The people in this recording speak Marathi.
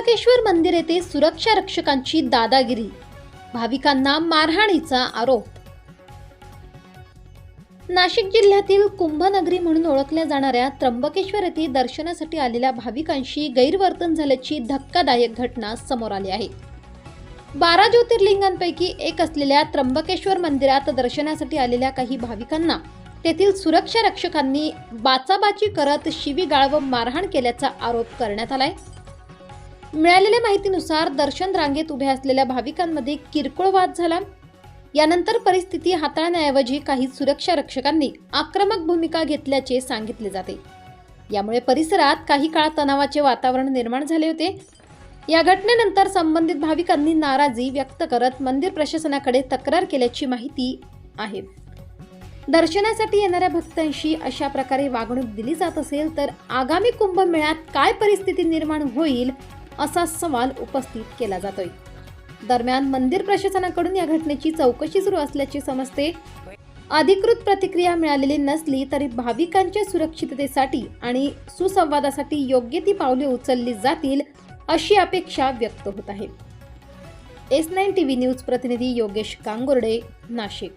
त्र्यंबकेश्वर मंदिर येथे सुरक्षा रक्षकांची दादागिरी, भाविकांना मारहाणीचा आरोप। नाशिक जिल्ह्यातील कुंभनगरी म्हणून ओळखल्या जाणाऱ्या त्र्यंबकेश्वर येथे दर्शनासाठी आलेल्या भाविकांशी गैरवर्तन झाल्याची धक्कादायक घटना समोर आली आहे। 12 ज्योतिर्लिंगांपैकी एक असलेल्या त्र्यंबकेश्वर मंदिरात दर्शनासाठी आलेल्या काही भाविकांना तेथील सुरक्षा रक्षकांनी बाचाबाची करत शिवीगाळ व मारहाण केल्याचा आरोप करण्यात आलाय। मिळालेल्या माहितीनुसार दर्शन रांगेत उभ्या असलेल्या भाविकांमध्ये किरकोळ वाद झाला। यानंतर परिस्थिती हाताळण्याऐवजी काही सुरक्षा रक्षकांनी आक्रमक भूमिका घेतल्याचे सांगितले जाते। यामुळे परिसरात काही काळ तणावाचे वातावरण निर्माण झाले होते। या घटनेनंतर संबंधित भाविकांनी नाराजी व्यक्त करत मंदिर प्रशासनाकडे तक्रार केल्याची माहिती आहे। दर्शनासाठी येणाऱ्या भक्तांशी अशा प्रकारे वागणूक दिली जात असेल तर आगामी कुंभमेळ्यात काय परिस्थिती निर्माण होईल असा सवाल उपस्थित केला जातोय। दरम्यान मंदिर प्रशासनाकडून या घटनेची चौकशी सुरू असल्याचे समजते। अधिकृत प्रतिक्रिया मिळालेली नसली तरी भाविकांच्या सुरक्षिततेसाठी आणि सुसंवादासाठी योग्य ती पावले उचलली जातील अशी अपेक्षा व्यक्त होत आहे। S9 TV न्यूज प्रतिनिधी योगेश कांगुर्डे, नाशिक।